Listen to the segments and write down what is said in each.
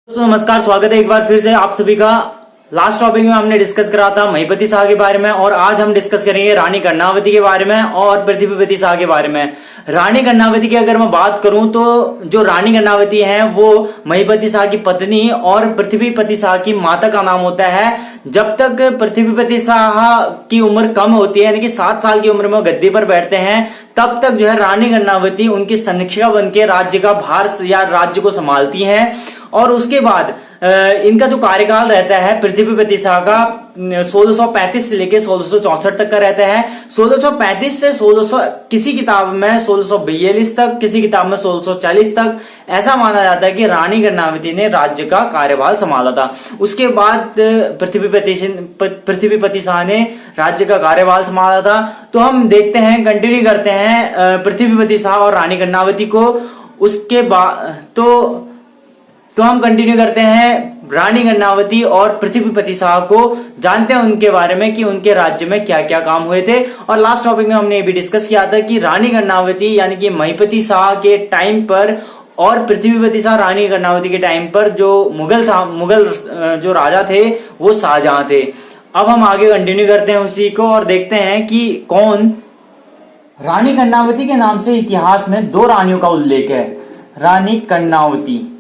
दोस्तों नमस्कार, स्वागत है एक बार फिर से आप सभी का। लास्ट टॉपिक में हमने डिस्कस करा था महीपति शाह के बारे में और आज हम डिस्कस करेंगे रानी कर्णावती के बारे में और पृथ्वीपति शाह के बारे में। रानी कर्णावती की अगर मैं बात करूं तो जो रानी कर्णावती है वो महीपति शाह की पत्नी और पृथ्वीपति शाह की माता का नाम होता है। जब तक पृथ्वीपति शाह की उम्र कम होती है यानी कि 7 साल की उम्र में वो गद्दी पर बैठते हैं, तब तक जो है रानी कर्णावती उनकी समीक्षिका बनके राज्य का भार या राज्य को संभालती हैं। और उसके बाद इनका जो कार्यकाल रहता है पृथ्वीपति शाह का 1635 से लेकर 1664 तक का रहता है। 1635 से 1600 किसी किताब में 1642 तक, किसी किताब में 1640 तक ऐसा माना जाता है कि रानी कर्णावती ने राज्य का कार्यभार संभाला था। उसके बाद पृथ्वीपति शाह ने राज्य का कार्यभार संभाला था। तो हम देखते हैं, कंटिन्यू करते हैं पृथ्वीपति शाह और रानी कर्णावती को। उसके बाद तो हम कंटिन्यू करते हैं रानी कर्णावती और पृथ्वीपति शाह को, जानते हैं उनके बारे में कि उनके राज्य में क्या क्या काम हुए थे। और लास्ट टॉपिक में हमने ये भी डिस्कस किया था कि रानी कर्णावती यानी कि महीपति शाह के टाइम पर और पृथ्वीपति शाह रानी कर्णावती के टाइम पर जो मुगल जो राजा थे वो शाहजहां थे। अब हम आगे कंटिन्यू करते हैं उसी को और देखते हैं कि कौन। रानी कर्णावती के नाम से इतिहास में 2 रानियों का उल्लेख है। रानी कर्णावती,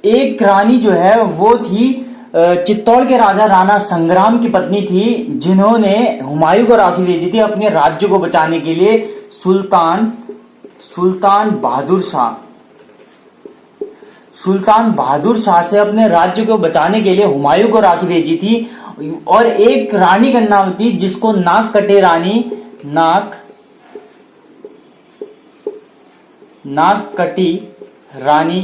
एक रानी जो है वो थी चित्तौड़ के राजा राणा संग्राम की पत्नी थी, जिन्होंने हुमायूं को राखी भेजी थी अपने राज्य को बचाने के लिए। सुल्तान बहादुर शाह से अपने राज्य को बचाने के लिए हुमायूं को राखी भेजी थी। और एक रानी कर्णावती जिसको नागकटी रानी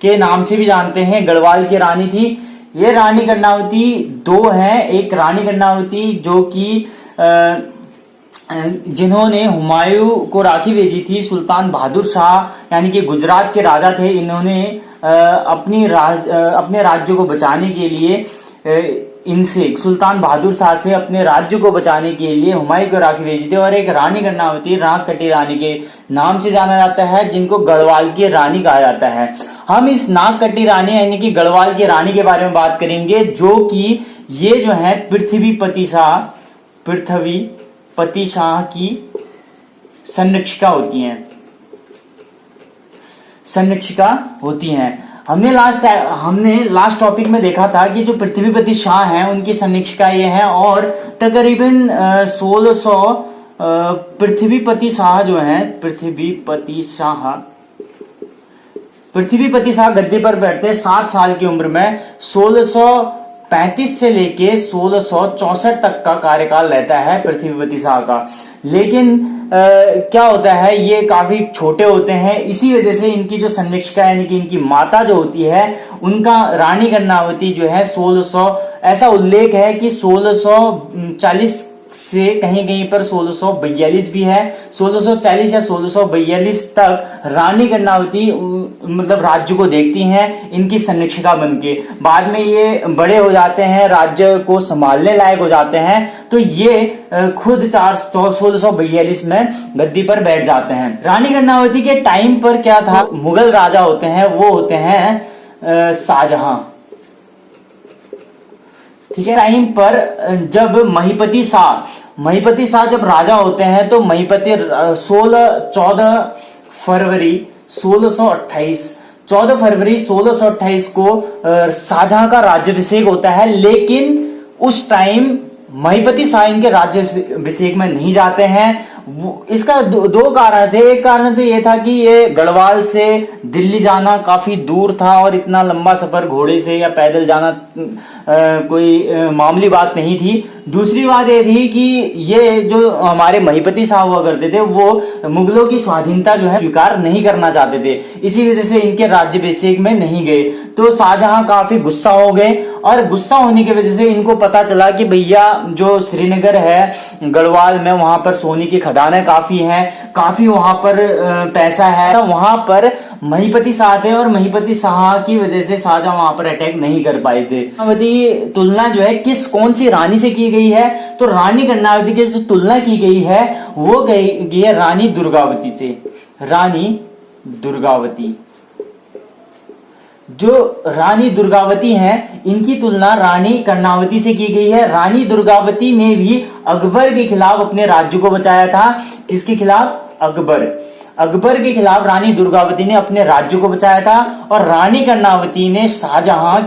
के नाम से भी जानते हैं, गढ़वाल की रानी थी। ये रानी कर्णावती 2 हैं। एक रानी कर्णावती जो कि जिन्होंने हुमायूं को राखी भेजी थी, सुल्तान बहादुर शाह यानी कि गुजरात के राजा थे। इन्होंने अपने राज्य को बचाने के लिए इनसे सुल्तान बहादुर शाह से अपने राज्य को बचाने के लिए हुमायूं को राखी भेजी थी। और एक रानी कर्णावती नागकटी रानी के नाम से जाना जाता है, जिनको गढ़वाल की रानी कहा जाता है। हम इस नागकटी रानी यानी कि गढ़वाल की रानी के बारे में बात करेंगे, जो कि ये जो है पृथ्वीपति शाह की संरक्षिका होती हैं। हमने लास्ट टॉपिक में देखा था कि जो पृथ्वीपति शाह हैं उनकी समीक्षा ये है और तकरीबन 1600 पृथ्वीपति शाह गद्दी पर बैठते 7 साल की उम्र में। 1635 से लेके 1664 तक का कार्यकाल रहता है पृथ्वीपति शाह का। लेकिन क्या होता है, ये काफी छोटे होते हैं, इसी वजह से इनकी जो संरक्षिका यानी कि इनकी माता जो होती है, उनका रानी कर्णावती जो है 1600 ऐसा उल्लेख है कि 1640 से कहीं कहीं पर 1642 भी है। 1640 या 1642 तक रानी कर्णावती मतलब राज्य को देखती हैं इनकी संरक्षिका बनके। बाद में ये बड़े हो जाते हैं, राज्य को संभालने लायक हो जाते हैं, तो ये खुद 1642 में गद्दी पर बैठ जाते हैं। रानी कर्णावती के टाइम पर क्या था, मुगल राजा होते हैं वो होते हैं शाहजहां। ठीक है, टाइम पर जब महीपति शाह जब राजा होते हैं तो महीपति 14 फरवरी 1628 को शाहजहां का राज्याभिषेक होता है। लेकिन उस टाइम महीपति शाह इनके राज्याभिषेक में नहीं जाते हैं। इसका 2 कारण थे। एक कारण तो ये था कि ये गढ़वाल से दिल्ली जाना काफी दूर था और इतना लंबा सफर घोड़े से या पैदल जाना कोई मामूली बात नहीं थी। दूसरी बात ये थी कि ये जो हमारे महीपति शाह हुआ करते थे वो मुगलों की स्वाधीनता जो है स्वीकार नहीं करना चाहते थे, इसी वजह से इनके राज्याभिषेक में नहीं गए। तो शाहजहां काफी गुस्सा हो गए और गुस्सा होने की वजह से इनको पता चला कि भैया जो श्रीनगर है गढ़वाल में, वहां पर सोने की खदानें काफी हैं, काफी वहां पर पैसा है। तो वहां पर महीपति शाह थे और महीपति शाह की वजह से शाहजहां वहां पर अटैक नहीं कर पाए थे। तुलना जो है कौन सी रानी से की गई है, तो रानी कर्णावती की जो तुलना की गई है वो गई है रानी दुर्गावती से। रानी दुर्गावती जो रानी दुर्गावती हैं इनकी तुलना रानी कर्णावती से की गई है। रानी दुर्गावती ने भी अकबर के खिलाफ अपने राज्य को बचाया था। किसके खिलाफ? अकबर के खिलाफ रानी दुर्गावती ने अपने राज्य को बचाया था। और रानी कर्णावती ने शाहजहां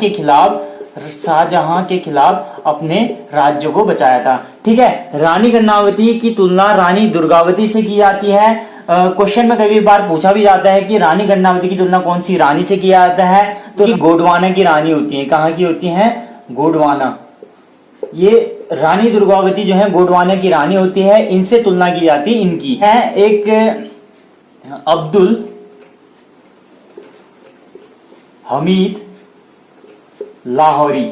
के खिलाफ अपने राज्य को बचाया था। ठीक है, रानी कर्णावती की तुलना रानी दुर्गावती से की जाती है। क्वेश्चन में कई बार पूछा भी जाता है कि रानी कर्णावती की तुलना कौन सी रानी से किया जाता है, तो गोंडवाना की रानी होती है। कहाँ की होती है? गोंडवाना। ये रानी दुर्गावती जो है गोंडवाना की रानी होती है, इनसे तुलना की जाती है। इनकी है एक अब्दुल हमीद लाहौरी।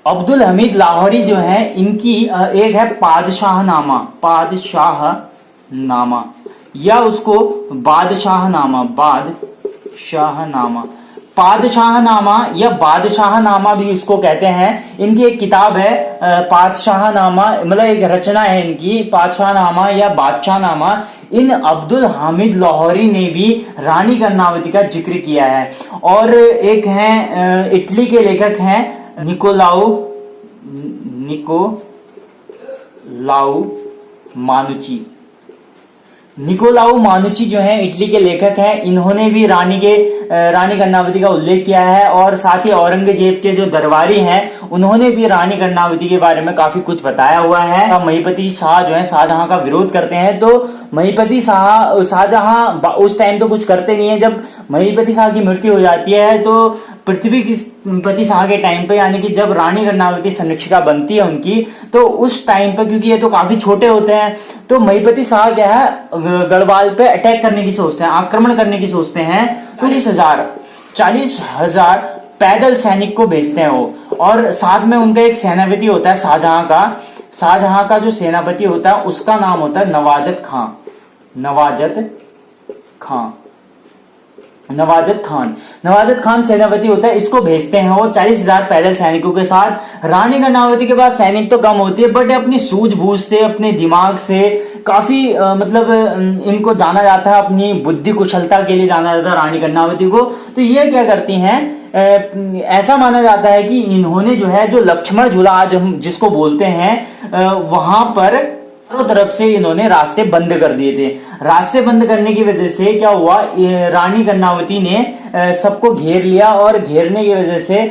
अब्दुल हमीद लाहौरी जो है इनकी एक है पादशाहनामा या उसको पादशाहनामा या बादशाहनामा भी उसको कहते हैं। इनकी एक किताब है पादशाहनामा, मतलब एक रचना है इनकी पादशाहनामा या बादशाहनामा। इन अब्दुल हामिद लाहौरी ने भी रानी कर्णावती का जिक्र किया है। और एक है इटली के लेखक हैं निकोलाउ मानुची जो है इटली के लेखक हैं। इन्होंने भी रानी कर्णावती का उल्लेख किया है। और साथ ही औरंगजेब के जो दरबारी हैं उन्होंने भी रानी कर्णावती के बारे में काफी कुछ बताया हुआ है। महिपति शाह जो है शाहजहां का विरोध करते हैं, तो महिपति शाहजहां उस टाइम तो कुछ करते नहीं है। जब महिपति शाह की मृत्यु हो जाती है तो पृथ्वीपति शाह के टाइम पे, यानी कि जब रानी कर्णावती संरक्षिका बनती है उनकी, तो उस टाइम पे क्योंकि ये तो काफी छोटे होते हैं, तो महिपति शाह क्या है गढ़वाल पे अटैक करने की सोचते हैं, आक्रमण करने की सोचते हैं। तो 40,000 पैदल सैनिक को भेजते हैं वो। और साथ में उनका एक सेनापति होता है शाहजहां का जो सेनापति होता है उसका नाम होता है नवाजत खान सेनापति होता है। इसको भेजते हैं वो 40,000 पैदल सैनिकों के साथ। रानी कर्णावती के पास सैनिक तो कम होती है, बट अपनी सूझबूझ से, अपने दिमाग से काफी मतलब इनको जाना जाता है, अपनी बुद्धि कुशलता के लिए जाना जाता है रानी कर्णावती को। तो ये क्या करती हैं, ऐसा माना जाता है कि इन्होंने जो है जो लक्ष्मण झूला आज हम जिसको बोलते हैं वहां पर चारों तरफ से इन्होंने रास्ते बंद कर दिए थे। रास्ते बंद करने की वजह से क्या हुआ, रानी कर्णावती ने सबको घेर लिया। और घेरने की वजह से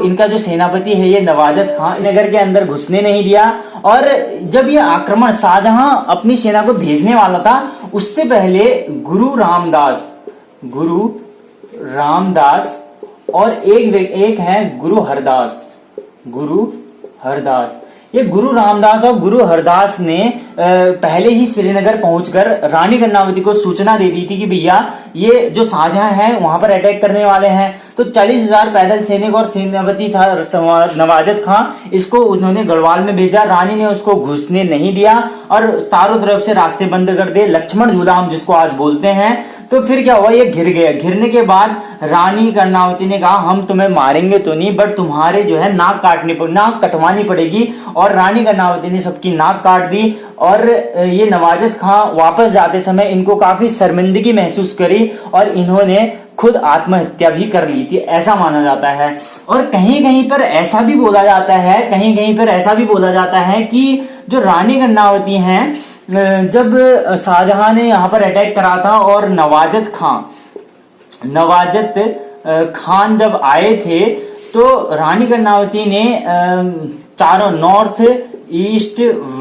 इनका जो सेनापति है ये नवाजत खान नगर के अंदर घुसने नहीं दिया। और जब ये आक्रमण शाहजहां अपनी सेना को भेजने वाला था, उससे पहले गुरु रामदास और एक है गुरु हरदास। ये गुरु रामदास और गुरु हरदास ने पहले ही श्रीनगर पहुंचकर रानी कर्णावती को सूचना दे दी थी कि भैया ये जो शाहजहां है वहां पर अटैक करने वाले हैं। तो 40,000 पैदल सैनिक और सेनापति था नवाजत खां, इसको उन्होंने गढ़वाल में भेजा। रानी ने उसको घुसने नहीं दिया और चारों तरफ से रास्ते बंद कर दिए, लक्ष्मण झूला हम जिसको आज बोलते हैं। तो फिर क्या हुआ, ये घिर गया। घिरने के बाद रानी कर्णावती ने कहा हम तुम्हें मारेंगे तो नहीं, बट तुम्हारे जो है नाक कटवानी पड़ेगी। और रानी कर्णावती ने सबकी नाक काट दी। और ये नवाजत खां वापस जाते समय इनको काफी शर्मिंदगी महसूस करी और इन्होंने खुद आत्महत्या भी कर ली थी, ऐसा माना जाता है। और कहीं कहीं पर ऐसा भी बोला जाता है कि जो रानी कर्णावती हैं, जब शाहजहां ने यहाँ पर अटैक करा था और नवाजत खान जब आए थे, तो रानी कर्णावती ने चारों north, east,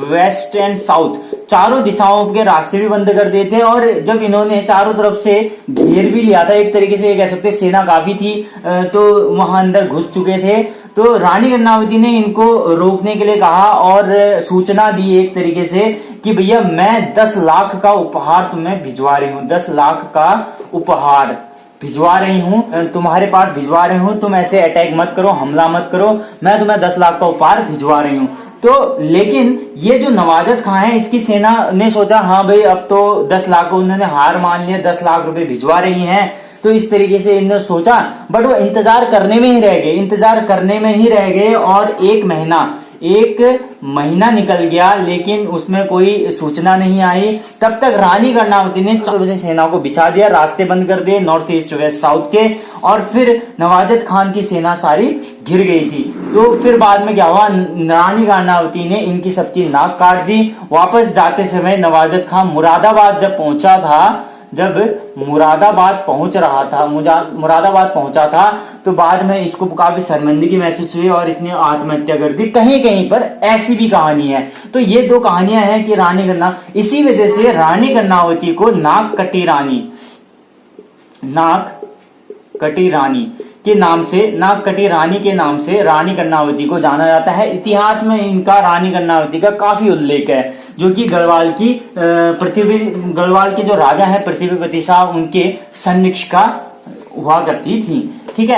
west and south चारों दिशाओं के रास्ते भी बंद कर दिए थे। और जब इन्होंने चारों तरफ से घेर भी लिया था, एक तरीके से कह सकते सेना काफी थी, तो वहां अंदर घुस चुके थे। तो रानी कर्णावती ने इनको रोकने के लिए कहा और सूचना दी एक तरीके से कि भैया मैं 10 लाख का उपहार तुम्हें भिजवा रही हूँ, 10 लाख का उपहार भिजवा रही हूँ, तुम्हारे पास भिजवा रही हूँ, तुम ऐसे अटैक मत करो, हमला मत करो, मैं तुम्हें 10 लाख का उपहार भिजवा रही हूँ। तो लेकिन ये जो नवाजत खां है, इसकी सेना ने सोचा हाँ भाई अब तो 10 लाख को उन्होंने हार मान लिया, 10 लाख रुपए भिजवा रही हैं, तो इस तरीके से इन्होंने सोचा। बट वो इंतजार करने में ही रह गए और एक महीना निकल गया लेकिन उसमें कोई सूचना नहीं आई। तब तक रानी कर्णावती ने 4 बजे सेना को बिछा दिया, रास्ते बंद कर दिए नॉर्थ ईस्ट वेस्ट साउथ के, और फिर नवाजत खान की सेना सारी घिर गई थी। तो फिर बाद में क्या हुआ, रानी कर्णावती ने इनकी सबकी नाक काट दी। वापस जाते समय नवाजत खान मुरादाबाद जब पहुंचा था, मुरादाबाद पहुंचा था तो बाद में इसको काफी शर्मिंदगी महसूस हुई और इसने आत्महत्या कर दी। कहीं कहीं पर ऐसी भी कहानी है। तो ये 2 कहानियां हैं कि इसी वजह से रानी कर्णावती को नाक कटी रानी के नाम से रानी कर्णावती को जाना जाता है। इतिहास में इनका रानी कर्णावती का काफी उल्लेख है, जो कि गढ़वाल के जो राजा है पृथ्वीपति शाह, उनके सन्निष्ठा हुआ करती थी। ठीक है।